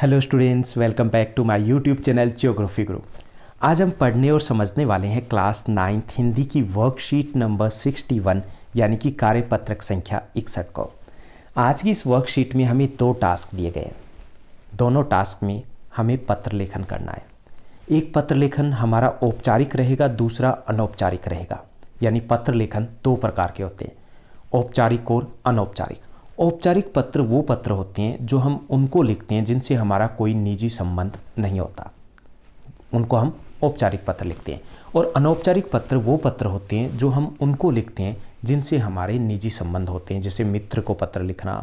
Hello students, welcome back to my YouTube channel geography group. आज हम पढ़ने और समझने वाले हैं क्लास 9th हिंदी की वर्कशीट नंबर 61 यानी कि कार्यपत्रक संख्या 61 को। आज की इस वर्कशीट में हमें 2 टास्क दिए गए हैं। दोनों टास्क में हमें पत्र लेखन करना है। एक पत्र लेखन हमारा औपचारिक रहेगा, दूसरा अनौपचारिक रहेगा। यानी पत्र लेखन 2 प्रकार के होते हैं, औपचारिक और अनौपचारिक। औपचारिक पत्र वो पत्र होते हैं जो हम उनको लिखते हैं जिनसे हमारा कोई निजी संबंध नहीं होता, उनको हम औपचारिक पत्र लिखते हैं। और अनौपचारिक पत्र वो पत्र होते हैं जो हम उनको लिखते हैं जिनसे हमारे निजी संबंध होते हैं, जैसे मित्र को पत्र लिखना,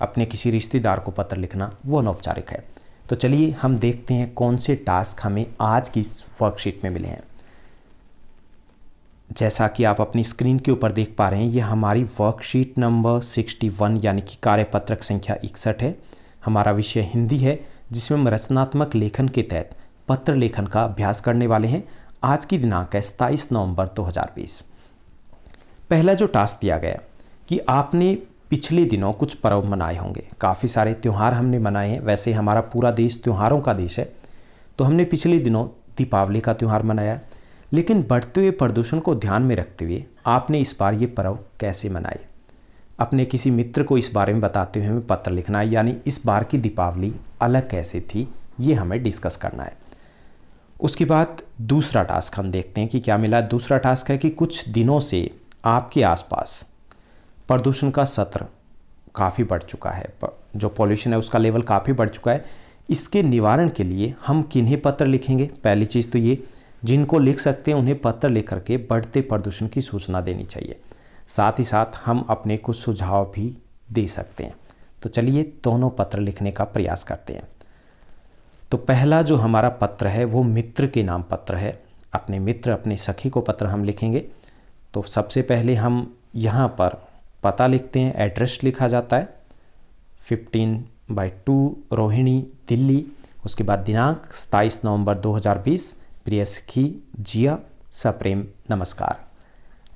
अपने किसी रिश्तेदार को पत्र लिखना, वो अनौपचारिक है। तो चलिए हम देखते हैं कौन से टास्क हमें आज की वर्कशीट में मिले हैं। जैसा कि आप अपनी स्क्रीन के ऊपर देख पा रहे हैं, ये हमारी वर्कशीट नंबर 61 यानी कि कार्यपत्रक संख्या 61 है। हमारा विषय हिंदी है, जिसमें हम रचनात्मक लेखन के तहत पत्र लेखन का अभ्यास करने वाले हैं। आज की दिनांक है 27 नवंबर 2020। पहला जो टास्क दिया गया कि आपने पिछले दिनों कुछ पर्व मनाए होंगे। काफ़ी सारे त्यौहार हमने मनाए हैं। वैसे हमारा पूरा देश त्योहारों का देश है, तो हमने पिछले दिनों दीपावली का त्यौहार मनाया। लेकिन बढ़ते हुए प्रदूषण को ध्यान में रखते हुए आपने इस बार ये पर्व कैसे मनाए, अपने किसी मित्र को इस बारे में बताते हुए हमें पत्र लिखना है। यानी इस बार की दीपावली अलग कैसे थी, ये हमें डिस्कस करना है। उसके बाद दूसरा टास्क हम देखते हैं कि क्या मिला। दूसरा टास्क है कि कुछ दिनों से आपके आसपास प्रदूषण का स्तर काफ़ी बढ़ चुका है, जो पॉल्यूशन है उसका लेवल काफ़ी बढ़ चुका है। इसके निवारण के लिए हम किन्हें पत्र लिखेंगे। पहली चीज़ तो ये, जिनको लिख सकते हैं उन्हें पत्र लिख करके बढ़ते प्रदूषण की सूचना देनी चाहिए। साथ ही साथ हम अपने कुछ सुझाव भी दे सकते हैं। तो चलिए दोनों पत्र लिखने का प्रयास करते हैं। तो पहला जो हमारा पत्र है वो मित्र के नाम पत्र है। अपने मित्र, अपने सखी को पत्र हम लिखेंगे। तो सबसे पहले हम यहाँ पर पता लिखते हैं, एड्रेस लिखा जाता है 15/2 रोहिणी दिल्ली। उसके बाद दिनांक 27 नवंबर 2020। प्रिय सखी जिया, सप्रेम नमस्कार,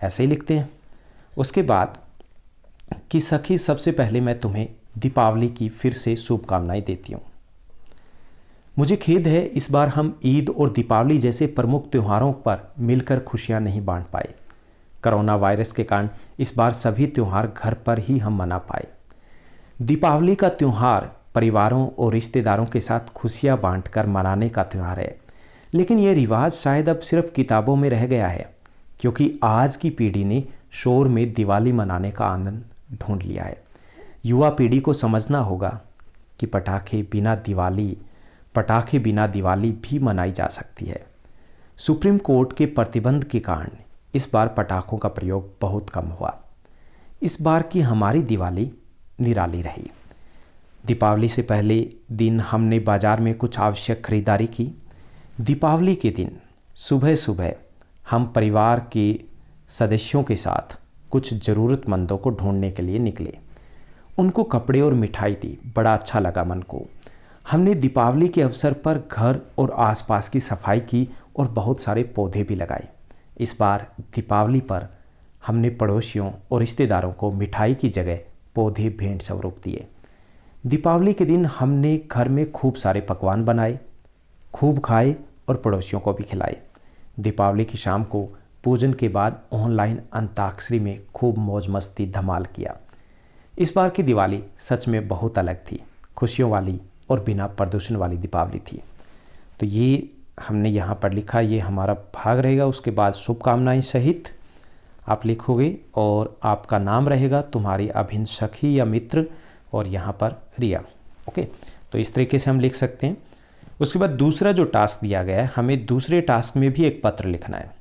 ऐसे ही लिखते हैं। उसके बाद कि सखी, सबसे पहले मैं तुम्हें दीपावली की फिर से शुभकामनाएं देती हूँ। मुझे खेद है, इस बार हम ईद और दीपावली जैसे प्रमुख त्योहारों पर मिलकर खुशियाँ नहीं बांट पाए। कोरोना वायरस के कारण इस बार सभी त्यौहार घर पर ही हम मना पाए। दीपावली का त्यौहार परिवारों और रिश्तेदारों के साथ खुशियाँ बांटकर मनाने का त्यौहार है, लेकिन यह रिवाज शायद अब सिर्फ किताबों में रह गया है, क्योंकि आज की पीढ़ी ने शोर में दिवाली मनाने का आनंद ढूंढ लिया है। युवा पीढ़ी को समझना होगा कि पटाखे बिना दिवाली भी मनाई जा सकती है। सुप्रीम कोर्ट के प्रतिबंध के कारण इस बार पटाखों का प्रयोग बहुत कम हुआ। इस बार की हमारी दिवाली निराली रही। दीपावली से पहले दिन हमने बाजार में कुछ आवश्यक खरीदारी की। दीपावली के दिन सुबह सुबह हम परिवार के सदस्यों के साथ कुछ ज़रूरतमंदों को ढूंढने के लिए निकले। उनको कपड़े और मिठाई दी, बड़ा अच्छा लगा मन को। हमने दीपावली के अवसर पर घर और आसपास की सफाई की और बहुत सारे पौधे भी लगाए। इस बार दीपावली पर हमने पड़ोसियों और रिश्तेदारों को मिठाई की जगह पौधे भेंट स्वरूप दिए। दीपावली के दिन हमने घर में खूब सारे पकवान बनाए, खूब खाए और पड़ोसियों को भी खिलाए। दीपावली की शाम को पूजन के बाद ऑनलाइन अंताक्षरी में खूब मौज मस्ती धमाल किया। इस बार की दिवाली सच में बहुत अलग थी, खुशियों वाली और बिना प्रदूषण वाली दीपावली थी। तो ये हमने यहाँ पर लिखा, ये हमारा भाग रहेगा। उसके बाद शुभकामनाएं सहित आप लिखोगे और आपका नाम रहेगा, तुम्हारी अभिन्न सखी या मित्र, और यहाँ पर रिया। ओके, तो इस तरीके से हम लिख सकते हैं। उसके बाद दूसरा जो टास्क दिया गया है, हमें दूसरे टास्क में भी एक पत्र लिखना है।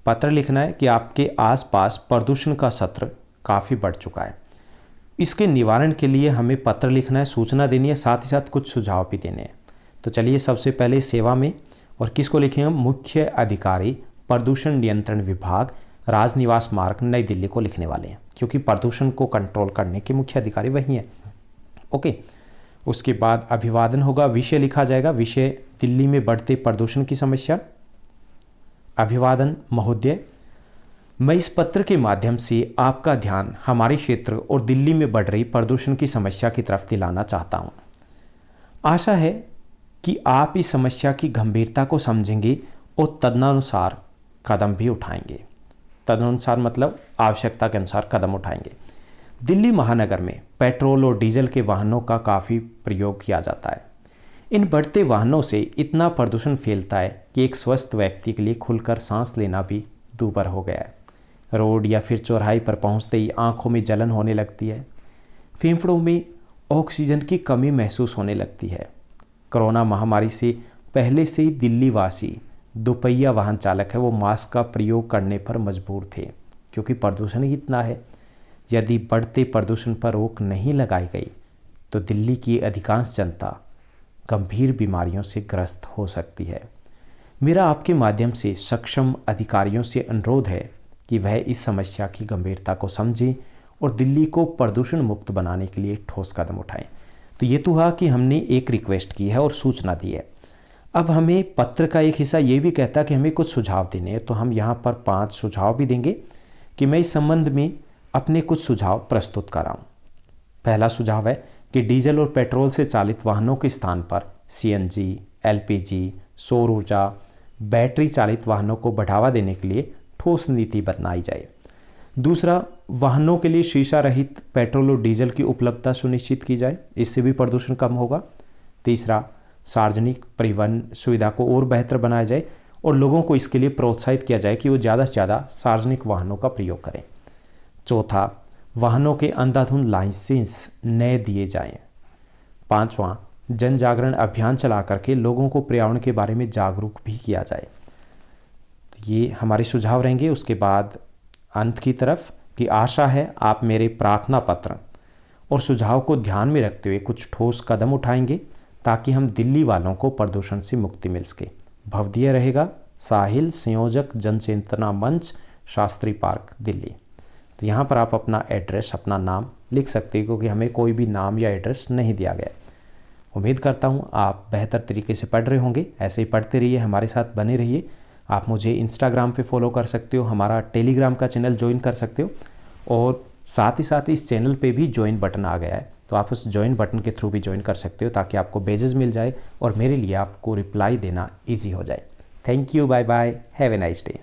पत्र लिखना है कि आपके आसपास प्रदूषण का स्तर काफ़ी बढ़ चुका है। इसके निवारण के लिए हमें पत्र लिखना है, सूचना देनी है, साथ ही साथ कुछ सुझाव भी देने हैं। तो चलिए सबसे पहले सेवा में, और किसको लिखेंगे, मुख्य अधिकारी प्रदूषण नियंत्रण विभाग, राजनिवास मार्ग, नई दिल्ली को लिखने वाले हैं, क्योंकि प्रदूषण को कंट्रोल करने के मुख्य अधिकारी वही हैं। ओके, उसके बाद अभिवादन होगा, विषय लिखा जाएगा, विषय दिल्ली में बढ़ते प्रदूषण की समस्या। अभिवादन महोदय, मैं इस पत्र के माध्यम से आपका ध्यान हमारे क्षेत्र और दिल्ली में बढ़ रही प्रदूषण की समस्या की तरफ दिलाना चाहता हूँ। आशा है कि आप इस समस्या की गंभीरता को समझेंगे और तदनुसार कदम भी उठाएंगे। तदनुसार मतलब आवश्यकता के अनुसार कदम उठाएंगे। दिल्ली महानगर में पेट्रोल और डीजल के वाहनों का काफ़ी प्रयोग किया जाता है। इन बढ़ते वाहनों से इतना प्रदूषण फैलता है कि एक स्वस्थ व्यक्ति के लिए खुलकर सांस लेना भी दूभर हो गया है। रोड या फिर चौराहे पर पहुंचते ही आंखों में जलन होने लगती है, फेफड़ों में ऑक्सीजन की कमी महसूस होने लगती है। कोरोना महामारी से पहले से ही दिल्ली वासी दोपहिया वाहन चालक है वो मास्क का प्रयोग करने पर मजबूर थे, क्योंकि प्रदूषण ही इतना है। यदि बढ़ते प्रदूषण पर रोक नहीं लगाई गई तो दिल्ली की अधिकांश जनता गंभीर बीमारियों से ग्रस्त हो सकती है। मेरा आपके माध्यम से सक्षम अधिकारियों से अनुरोध है कि वह इस समस्या की गंभीरता को समझें और दिल्ली को प्रदूषण मुक्त बनाने के लिए ठोस कदम उठाएं। तो ये तो हुआ कि हमने एक रिक्वेस्ट की है और सूचना दी है। अब हमें पत्र का एक हिस्सा ये भी कहता है कि हमें कुछ सुझाव देने हैं, तो हम यहाँ पर 5 सुझाव भी देंगे कि मैं इस संबंध में अपने कुछ सुझाव प्रस्तुत कराऊं। पहला सुझाव है कि डीजल और पेट्रोल से चालित वाहनों के स्थान पर सीएनजी, एलपीजी, सौर ऊर्जा, बैटरी चालित वाहनों को बढ़ावा देने के लिए ठोस नीति बनाई जाए। दूसरा, वाहनों के लिए शीशा रहित पेट्रोल और डीजल की उपलब्धता सुनिश्चित की जाए, इससे भी प्रदूषण कम होगा। तीसरा, सार्वजनिक परिवहन सुविधा को और बेहतर बनाया जाए और लोगों को इसके लिए प्रोत्साहित किया जाए कि वो ज़्यादा से ज़्यादा सार्वजनिक वाहनों का प्रयोग करें। चौथा, वाहनों के अंधाधुंध लाइसेंस नए दिए जाएं। पांचवा, जन जागरण अभियान चला करके लोगों को पर्यावरण के बारे में जागरूक भी किया जाए। तो ये हमारे सुझाव रहेंगे। उसके बाद अंत की तरफ कि आशा है आप मेरे प्रार्थना पत्र और सुझाव को ध्यान में रखते हुए कुछ ठोस कदम उठाएंगे ताकि हम दिल्ली वालों को प्रदूषण से मुक्ति मिल सके। भवदीय रहेगा। साहिल, संयोजक जनचेतना मंच, शास्त्री पार्क, दिल्ली। तो यहाँ पर आप अपना एड्रेस, अपना नाम लिख सकते हैं, क्योंकि हमें कोई भी नाम या एड्रेस नहीं दिया गया है। उम्मीद करता हूँ आप बेहतर तरीके से पढ़ रहे होंगे। ऐसे ही पढ़ते रहिए, हमारे साथ बने रहिए। आप मुझे इंस्टाग्राम पे फॉलो कर सकते हो, हमारा टेलीग्राम का चैनल ज्वाइन कर सकते हो, और साथ ही इस चैनल पे भी ज्वाइन बटन आ गया है, तो आप उस ज्वाइन बटन के थ्रू भी ज्वाइन कर सकते हो ताकि आपको बेजेस मिल जाए और मेरे लिए आपको रिप्लाई देना ईजी हो जाए। Thank you, bye bye, have a nice day.